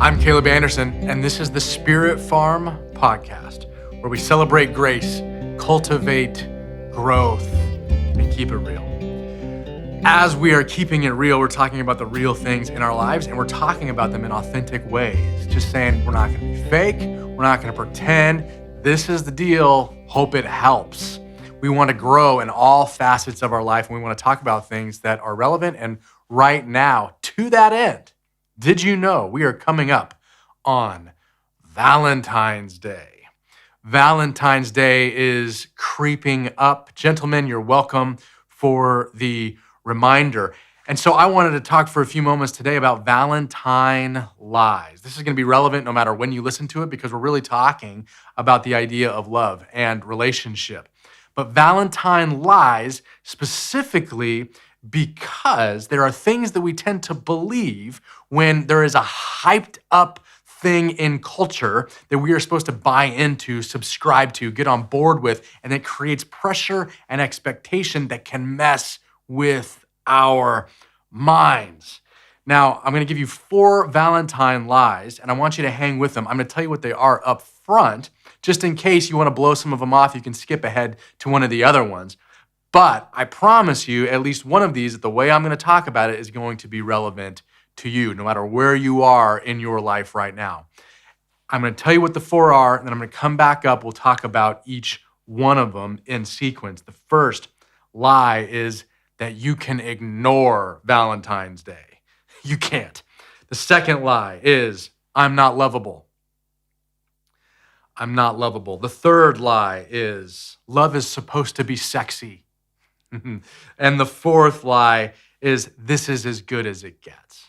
I'm Caleb Anderson, and this is the Spirit Farm podcast, where we celebrate grace, cultivate growth, and keep it real. As we are keeping it real, we're talking about the real things in our lives, and we're talking about them in authentic ways. Just saying we're not going to be fake, we're not going to pretend. This is the deal. Hope it helps. We want to grow in all facets of our life, and we want to talk about things that are relevant and right now. To that end, did you know we are coming up on Valentine's Day? Valentine's Day is creeping up. Gentlemen, you're welcome for the reminder. And so I wanted to talk for a few moments today about Valentine Lies. This is going to be relevant no matter when you listen to it, because we're really talking about the idea of love and relationship. But Valentine Lies specifically because there are things that we tend to believe when there is a hyped up thing in culture that we are supposed to buy into, subscribe to, get on board with, and it creates pressure and expectation that can mess with our minds. Now, I'm going to give you 4 Valentine lies, and I want you to hang with them. I'm going to tell you what they are up front. Just in case you want to blow some of them off, you can skip ahead to one of the other ones. But I promise you, at least one of these, the way I'm going to talk about it is going to be relevant to you, no matter where you are in your life right now. I'm going to tell you what the 4 are, and then I'm going to come back up. We'll talk about each one of them in sequence. The first lie is that you can ignore Valentine's Day. You can't. The second lie is, I'm not lovable. I'm not lovable. The third lie is, love is supposed to be sexy. And the fourth lie is, this is as good as it gets.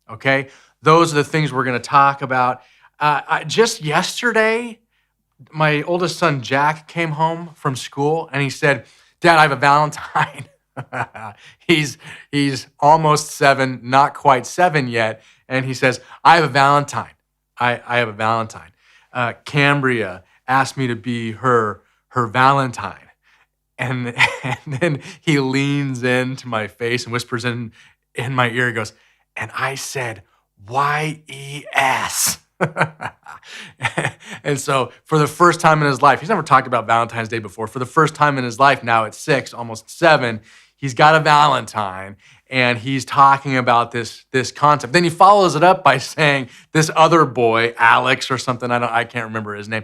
Okay? Those are the things we're going to talk about. Just yesterday, my oldest son, Jack, came home from school and he said, Dad, I have a Valentine. He's almost 7, not quite 7 yet. And he says, I have a Valentine. I have a Valentine. Cambria asked me to be her Valentine. And then he leans into my face and whispers in my ear, he goes, and I said, Y-E-S. And so for the first time in his life, he's never talked about Valentine's Day before. For the first time in his life, now at 6, almost 7, he's got a Valentine and he's talking about this concept. Then he follows it up by saying this other boy, Alex or something, I can't remember his name.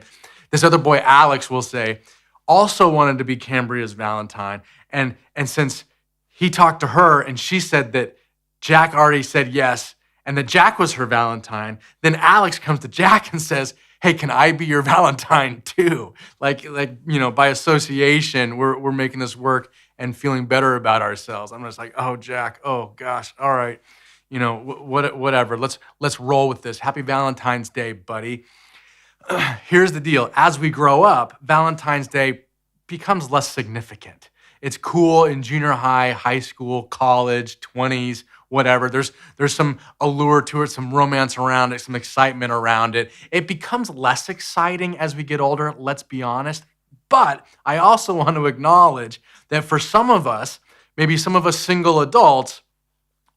This other boy, Alex, will say, also wanted to be Cambria's Valentine. And since he talked to her and she said that Jack already said yes and that Jack was her Valentine, then Alex comes to Jack and says, hey, can I be your Valentine too? Like by association, we're making this work and feeling better about ourselves. I'm just like, oh, Jack, oh gosh, all right. Whatever, let's roll with this. Happy Valentine's Day, buddy. Here's the deal. As we grow up, Valentine's Day becomes less significant. It's cool in junior high, high school, college, 20s, whatever. There's some allure to it, some romance around it, some excitement around it. It becomes less exciting as we get older, let's be honest. But I also want to acknowledge that for some of us, maybe some of us single adults,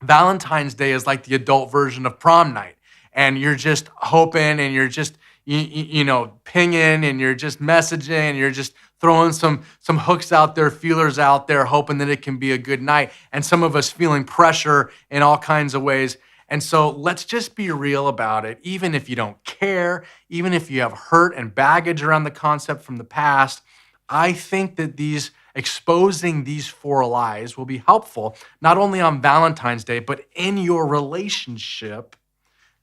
Valentine's Day is like the adult version of prom night. And you're just hoping and you're just pinging and you're just messaging and you're just throwing some hooks out there, feelers out there, hoping that it can be a good night. And some of us feeling pressure in all kinds of ways. And so let's just be real about it. Even if you don't care, even if you have hurt and baggage around the concept from the past, I think that exposing these 4 lies will be helpful, not only on Valentine's Day, but in your relationship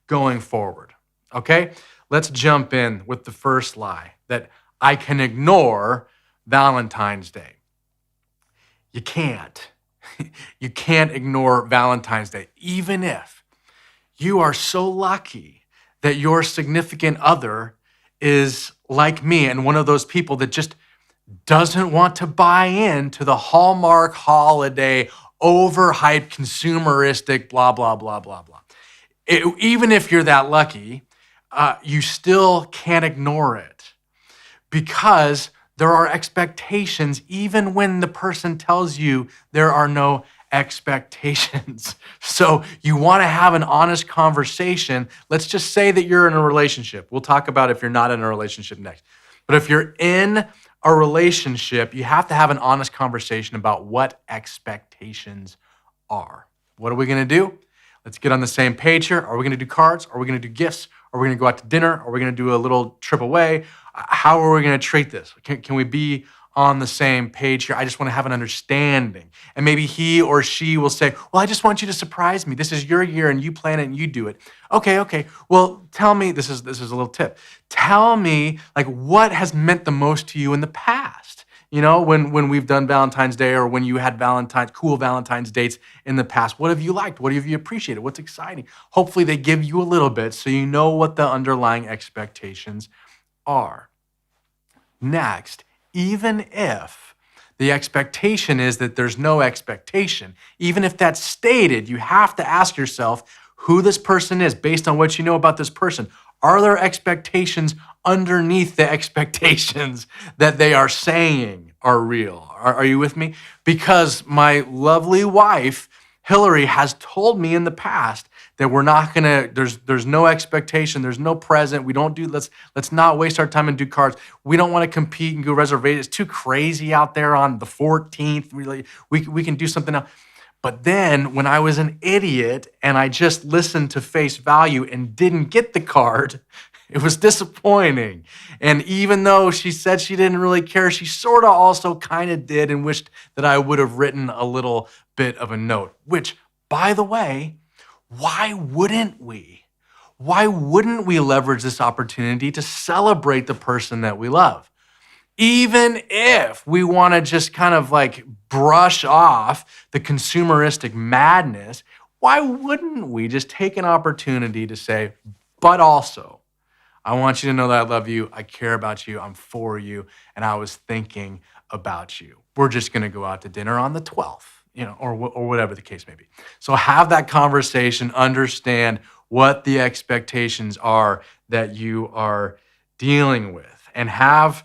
going forward. Okay? Let's jump in with the first lie, that I can ignore Valentine's Day. You can't. You can't ignore Valentine's Day, even if you are so lucky that your significant other is like me and one of those people that just doesn't want to buy into the Hallmark holiday, overhyped, consumeristic, blah, blah, blah, blah, blah. Even if you're that lucky, you still can't ignore it because there are expectations even when the person tells you there are no expectations. So you want to have an honest conversation. Let's just say that you're in a relationship. We'll talk about if you're not in a relationship next. But if you're in a relationship, you have to have an honest conversation about what expectations are. What are we going to do? Let's get on the same page here. Are we going to do cards? Are we going to do gifts? Are we going to go out to dinner? Are we going to do a little trip away? How are we going to treat this? Can we be on the same page here? I just want to have an understanding. And maybe he or she will say, well, I just want you to surprise me. This is your year and you plan it and you do it. Okay. Well, tell me, this is a little tip. Tell me like what has meant the most to you in the past. You know, when we've done Valentine's Day or when you had cool Valentine's dates in the past, what have you liked? What have you appreciated? What's exciting? Hopefully they give you a little bit so you know what the underlying expectations are. Next, even if the expectation is that there's no expectation, even if that's stated, you have to ask yourself who this person is based on what you know about this person. Are there expectations underneath the expectations that they are saying are real? Are you with me? Because my lovely wife, Hillary, has told me in the past that we're not gonna, there's no expectation, there's no present. We don't do, let's not waste our time and do cards. We don't want to compete and go reservation. It's too crazy out there on the 14th. We can do something else. But then when I was an idiot and I just listened to face value and didn't get the card, it was disappointing. And even though she said she didn't really care, she sort of also kind of did and wished that I would have written a little bit of a note, which, by the way, why wouldn't we? Why wouldn't we leverage this opportunity to celebrate the person that we love? Even if we want to just kind of like brush off the consumeristic madness, why wouldn't we just take an opportunity to say, but also, I want you to know that I love you, I care about you, I'm for you, and I was thinking about you. We're just going to go out to dinner on the 12th, you know, or whatever the case may be. So have that conversation, understand what the expectations are that you are dealing with, and have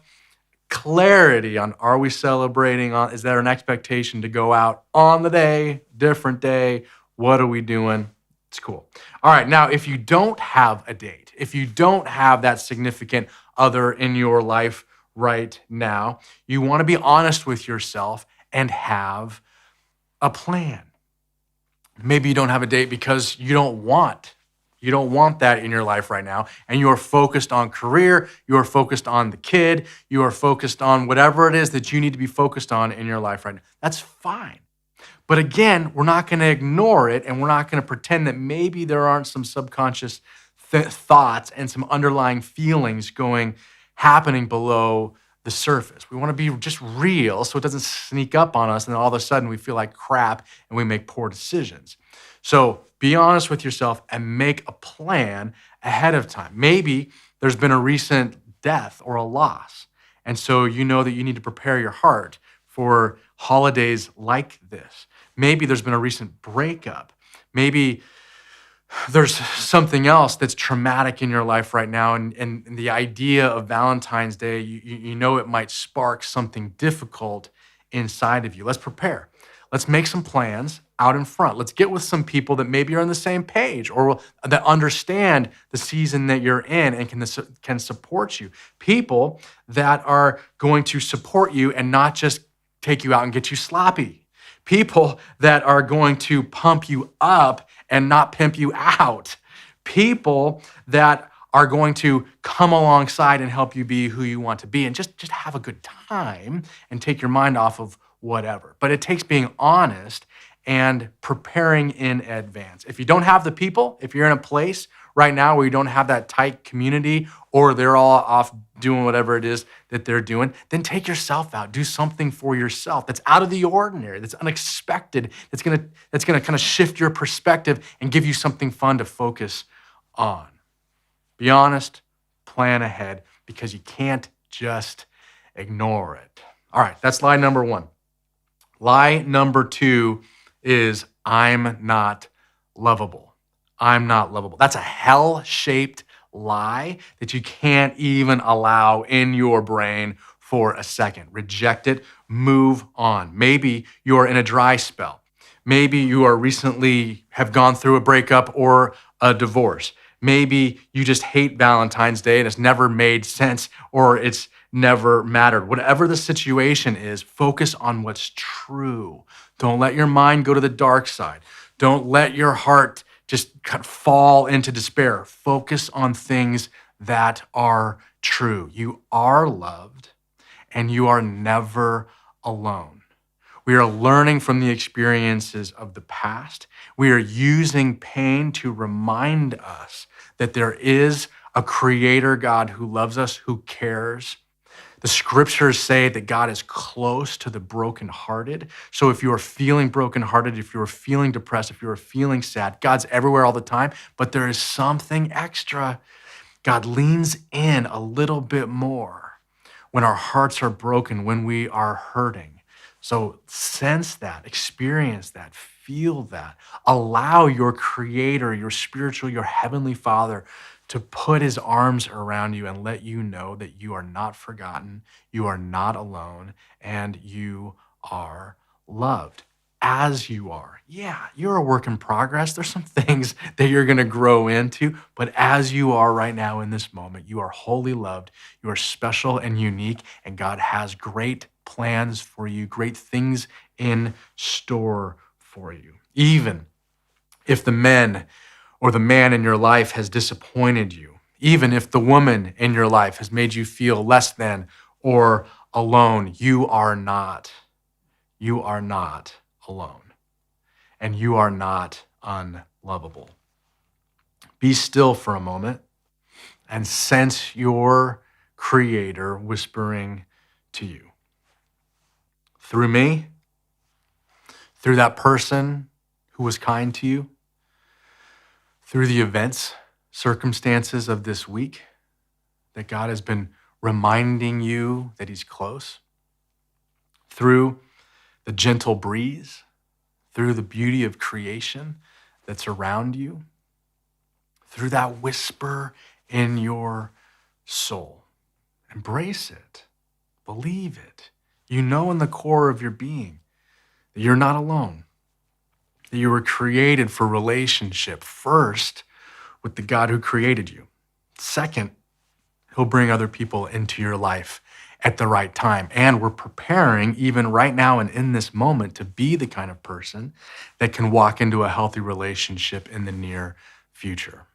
clarity on, are we celebrating on, is there an expectation to go out on the day, different day, what are we doing? It's cool. All right, now if you don't have a date, if you don't have that significant other in your life right now, you want to be honest with yourself and have a plan. Maybe you don't have a date because you don't want that in your life right now, and you are focused on career, you are focused on the kid, you are focused on whatever it is that you need to be focused on in your life right now. That's fine. But again, we're not going to ignore it, and we're not going to pretend that maybe there aren't some subconscious thoughts and some underlying feelings happening below the surface. We want to be just real so it doesn't sneak up on us and then all of a sudden we feel like crap and we make poor decisions. So be honest with yourself and make a plan ahead of time. Maybe there's been a recent death or a loss, and so you know that you need to prepare your heart for holidays like this. Maybe there's been a recent breakup. Maybe there's something else that's traumatic in your life right now, and the idea of Valentine's Day, you know it might spark something difficult inside of you. Let's prepare. Let's make some plans out in front. Let's get with some people that maybe are on the same page or that understand the season that you're in and can support you. People that are going to support you and not just take you out and get you sloppy. People that are going to pump you up and not pimp you out. People that are going to come alongside and help you be who you want to be and just have a good time and take your mind off of whatever. But it takes being honest and preparing in advance. If you don't have the people, if you're in a place right now where you don't have that tight community or they're all off doing whatever it is that they're doing, then take yourself out. Do something for yourself that's out of the ordinary, that's unexpected, that's gonna kind of shift your perspective and give you something fun to focus on. Be honest, plan ahead, because you can't just ignore it. All right, that's lie number one. Lie number two is I'm not lovable. I'm not lovable. That's a hell-shaped lie that you can't even allow in your brain for a second. Reject it, move on. Maybe you're in a dry spell. Maybe you are recently have gone through a breakup or a divorce. Maybe you just hate Valentine's Day and it's never made sense or it's never mattered. Whatever the situation is, focus on what's true. Don't let your mind go to the dark side. Don't let your heart just kind of fall into despair. Focus on things that are true. You are loved and you are never alone. We are learning from the experiences of the past. We are using pain to remind us that there is a creator God who loves us, who cares. The scriptures say that God is close to the brokenhearted. So if you are feeling brokenhearted, if you are feeling depressed, if you are feeling sad, God's everywhere all the time, but there is something extra. God leans in a little bit more when our hearts are broken, when we are hurting. So sense that, experience that, feel that. Allow your creator, your spiritual, your heavenly Father to put his arms around you and let you know that you are not forgotten, you are not alone, and you are loved as you are. Yeah, you're a work in progress. There's some things that you're going to grow into, but as you are right now in this moment, you are wholly loved, you are special and unique, and God has great plans for you, great things in store for you. Even if the men or the man in your life has disappointed you, even if the woman in your life has made you feel less than or alone, you are not alone, and you are not unlovable. Be still for a moment and sense your creator whispering to you. Through me, through that person who was kind to you, through the events, circumstances of this week, that God has been reminding you that he's close, through the gentle breeze, through the beauty of creation that's around you, through that whisper in your soul. Embrace it. Believe it. You know in the core of your being that you're not alone, that you were created for relationship, first with the God who created you. Second, he'll bring other people into your life at the right time. And we're preparing, even right now and in this moment, to be the kind of person that can walk into a healthy relationship in the near future.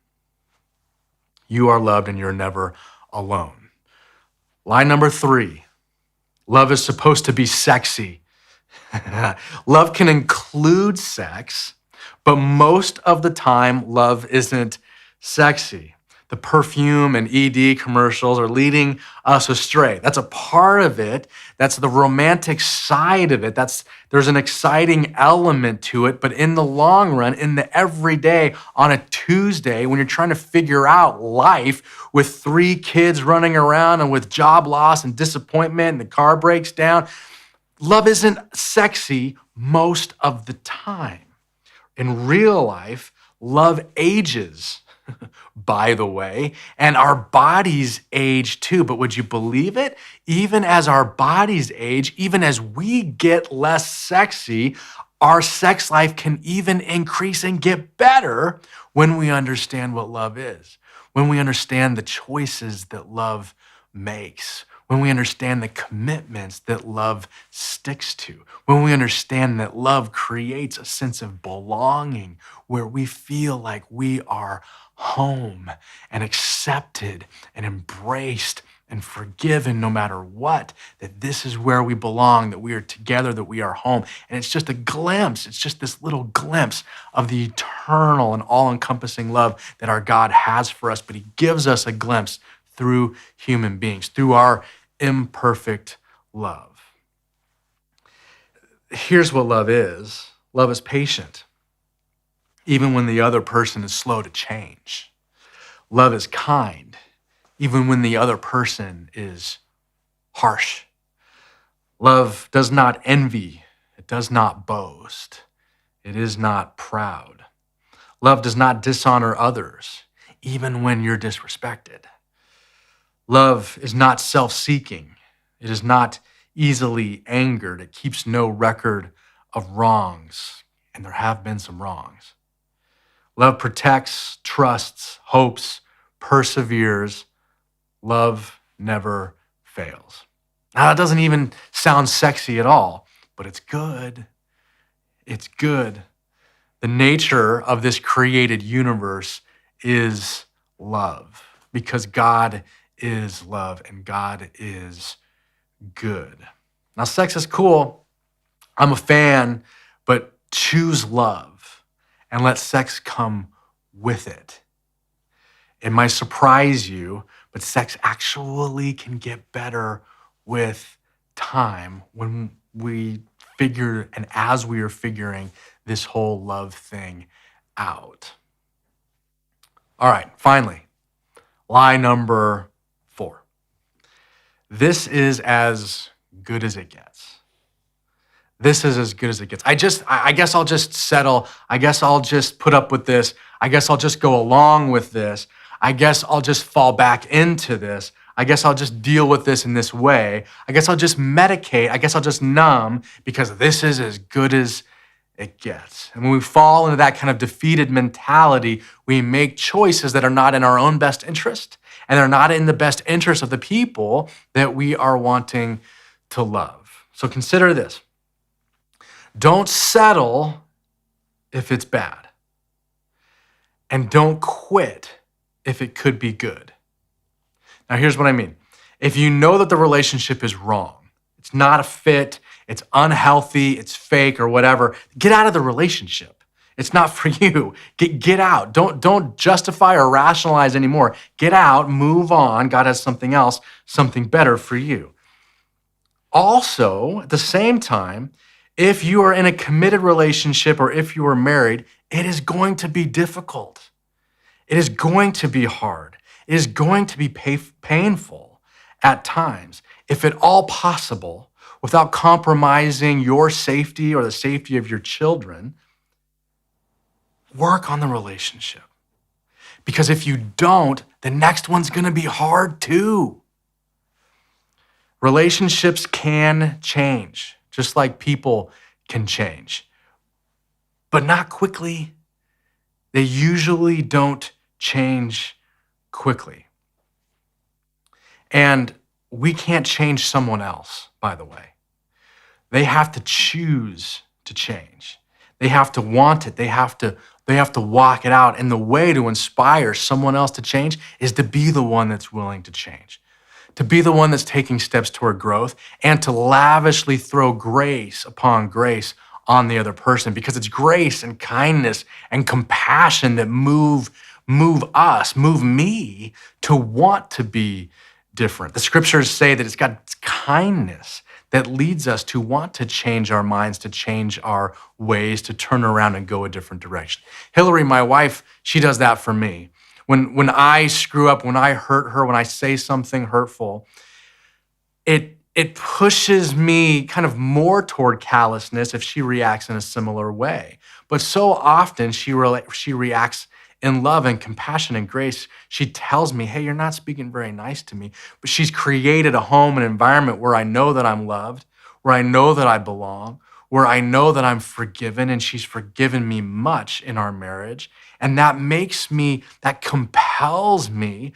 You are loved and you're never alone. Line number 3, love is supposed to be sexy. Love can include sex, but most of the time, love isn't sexy. The perfume and ED commercials are leading us astray. That's a part of it. That's the romantic side of it. There's an exciting element to it, but in the long run, in the everyday, on a Tuesday, when you're trying to figure out life with 3 kids running around and with job loss and disappointment and the car breaks down, love isn't sexy most of the time. In real life, love ages, by the way, and our bodies age too. But would you believe it? Even as our bodies age, even as we get less sexy, our sex life can even increase and get better when we understand what love is, when we understand the choices that love makes, when we understand the commitments that love sticks to, when we understand that love creates a sense of belonging where we feel like we are home and accepted and embraced and forgiven no matter what, that this is where we belong, that we are together, that we are home. And it's just a glimpse, it's just this little glimpse of the eternal and all-encompassing love that our God has for us, but he gives us a glimpse through human beings, through our imperfect love. Here's what love is. Love is patient, even when the other person is slow to change. Love is kind, even when the other person is harsh. Love does not envy. It does not boast. It is not proud. Love does not dishonor others, even when you're disrespected. Love is not self-seeking. It is not easily angered. It keeps no record of wrongs. and there have been some wrongs. Love protects, trusts, hopes, perseveres. Love never fails. Now, that doesn't even sound sexy at all, but it's good. It's good. The nature of this created universe is love because God is love and God is good. Now, sex is cool. I'm a fan, but choose love and let sex come with it. It might surprise you, but sex actually can get better with time when we figure and as we are figuring this whole love thing out. All right, finally, lie number 4. This is as good as it gets. This is as good as it gets. I guess I'll just settle. I guess I'll just put up with this. I guess I'll just go along with this. I guess I'll just fall back into this. I guess I'll just deal with this in this way. I guess I'll just medicate. I guess I'll just numb because this is as good as it gets. And when we fall into that kind of defeated mentality, we make choices that are not in our own best interest and they're not in the best interest of the people that we are wanting to love. So consider this. Don't settle if it's bad. And don't quit if it could be good. Now, here's what I mean. If you know that the relationship is wrong, it's not a fit, it's unhealthy, it's fake or whatever, get out of the relationship. It's not for you. Get out. Don't justify or rationalize anymore. Get out, move on. God has something else, something better for you. Also, at the same time, if you are in a committed relationship or if you are married, it is going to be difficult. It is going to be hard. It is going to be painful at times. If at all possible, without compromising your safety or the safety of your children, work on the relationship. Because if you don't, the next one's going to be hard too. Relationships can change, just like people can change, but not quickly. They usually don't change quickly. And we can't change someone else, by the way. They have to choose to change. They have to want it. They have to walk it out. And the way to inspire someone else to change is to be the one that's willing to change, to be the one that's taking steps toward growth and to lavishly throw grace upon grace on the other person, because it's grace and kindness and compassion that move me to want to be different. The scriptures say that it's kindness that leads us to want to change our minds, to change our ways, to turn around and go a different direction. Hillary, my wife, she does that for me. When I screw up, when I hurt her, when I say something hurtful, it pushes me kind of more toward callousness if she reacts in a similar way. But so often she reacts in love and compassion and grace. She tells me, hey, you're not speaking very nice to me. But she's created a home and environment where I know that I'm loved, where I know that I belong, where I know that I'm forgiven, and she's forgiven me much in our marriage. And that compels me,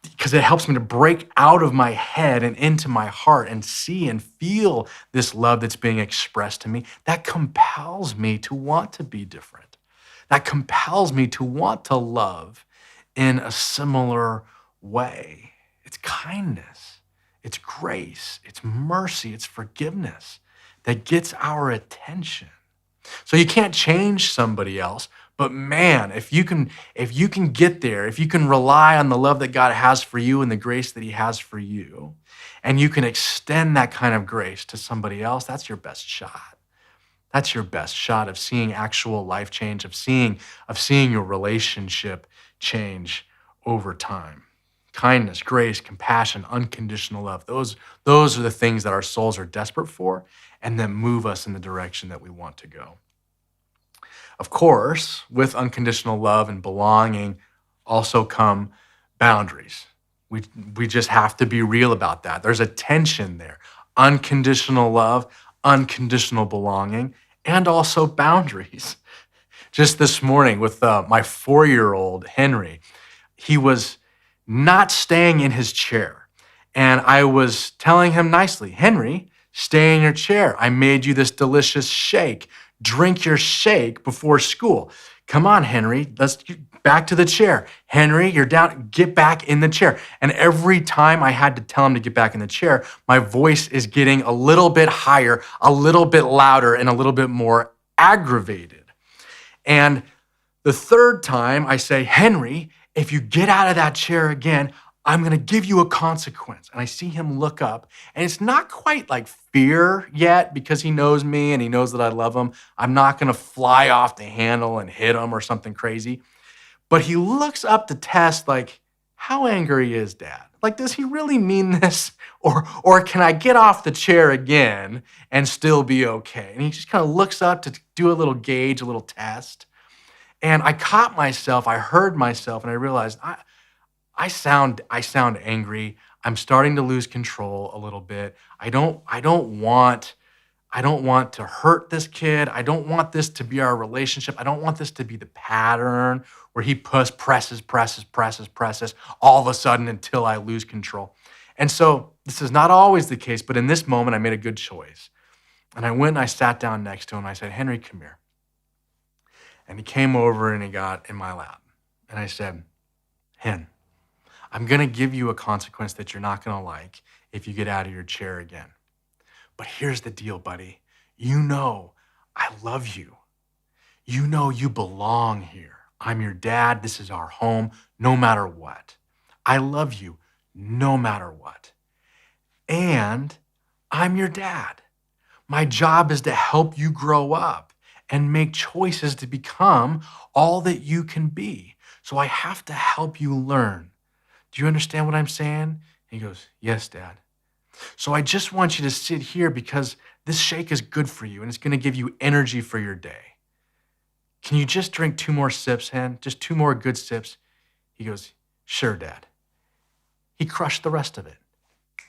because it helps me to break out of my head and into my heart and see and feel this love that's being expressed to me. That compels me to want to be different. That compels me to want to love in a similar way. It's kindness, it's grace, it's mercy, it's forgiveness that gets our attention. So you can't change somebody else, but man, if you can get there, if you can rely on the love that God has for you and the grace that he has for you, and you can extend that kind of grace to somebody else, that's your best shot. That's your best shot of seeing actual life change, of seeing your relationship change over time. Kindness, grace, compassion, unconditional love. Those are the things that our souls are desperate for and that move us in the direction that we want to go. Of course, with unconditional love and belonging also come boundaries. We just have to be real about that. There's a tension there. Unconditional love, unconditional belonging, and also boundaries. Just this morning with my 4-year-old Henry, he was not staying in his chair. And I was telling him nicely, Henry, stay in your chair. I made you this delicious shake. Drink your shake before school. Come on, Henry, let's get back to the chair. Henry, you're down, get back in the chair. And every time I had to tell him to get back in the chair, my voice is getting a little bit higher, a little bit louder, and a little bit more aggravated. And the third time I say, Henry, if you get out of that chair again, I'm going to give you a consequence. And I see him look up, and it's not quite like fear yet because he knows me and he knows that I love him. I'm not going to fly off the handle and hit him or something crazy. But he looks up to test, like, how angry is Dad? Like, does he really mean this? Or can I get off the chair again and still be okay? And he just kind of looks up to do a little gauge, a little test. And I caught myself, I heard myself, and I realized I sound angry. I'm starting to lose control a little bit. I don't want to hurt this kid. I don't want this to be our relationship. I don't want this to be the pattern where he presses all of a sudden until I lose control. And so this is not always the case, but in this moment, I made a good choice. And I went and I sat down next to him. I said, Henry, come here. And he came over and he got in my lap. And I said, Hen, I'm going to give you a consequence that you're not going to like if you get out of your chair again. But here's the deal, buddy. You know I love you. You know you belong here. I'm your dad. This is our home, no matter what. I love you no matter what. And I'm your dad. My job is to help you grow up and make choices to become all that you can be. So I have to help you learn. Do you understand what I'm saying? He goes, yes, Dad. So I just want you to sit here because this shake is good for you and it's going to give you energy for your day. Can you just drink 2 more sips, Hen? Just 2 more good sips? He goes, sure, Dad. He crushed the rest of it.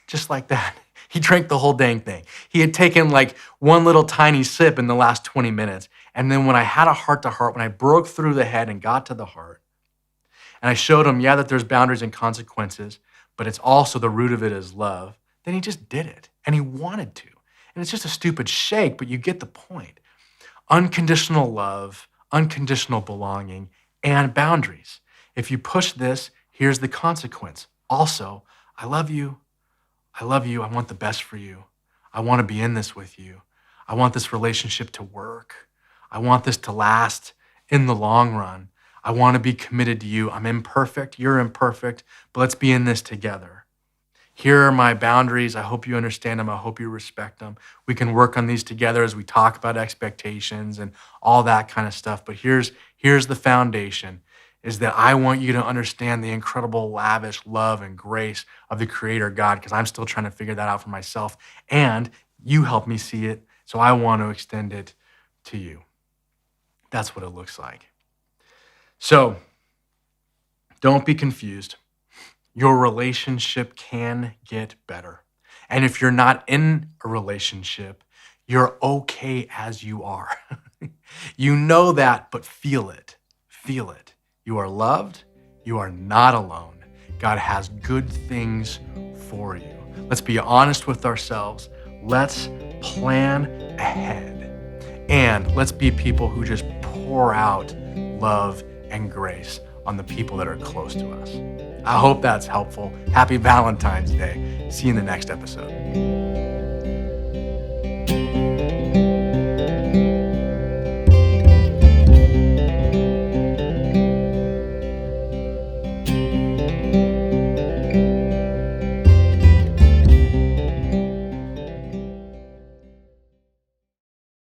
Just like that. He drank the whole dang thing. He had taken like one little tiny sip in the last 20 minutes. And then when I had a heart-to-heart, when I broke through the head and got to the heart, and I showed him, yeah, that there's boundaries and consequences, but it's also the root of it is love, then he just did it. And he wanted to. And it's just a stupid shake, but you get the point. Unconditional love, unconditional belonging, and boundaries. If you push this, here's the consequence. Also, I love you. I love you. I want the best for you. I want to be in this with you. I want this relationship to work. I want this to last in the long run. I want to be committed to you. I'm imperfect. You're imperfect, but let's be in this together. Here are my boundaries. I hope you understand them. I hope you respect them. We can work on these together as we talk about expectations and all that kind of stuff. But here's the foundation, is that I want you to understand the incredible, lavish love and grace of the Creator God, because I'm still trying to figure that out for myself. And you help me see it, so I want to extend it to you. That's what it looks like. So don't be confused. Your relationship can get better. And if you're not in a relationship, you're okay as you are. You know that, but feel it. Feel it. You are loved. You are not alone. God has good things for you. Let's be honest with ourselves. Let's plan ahead. And let's be people who just pour out love and grace on the people that are close to us. I hope that's helpful. Happy Valentine's Day. See you in the next episode.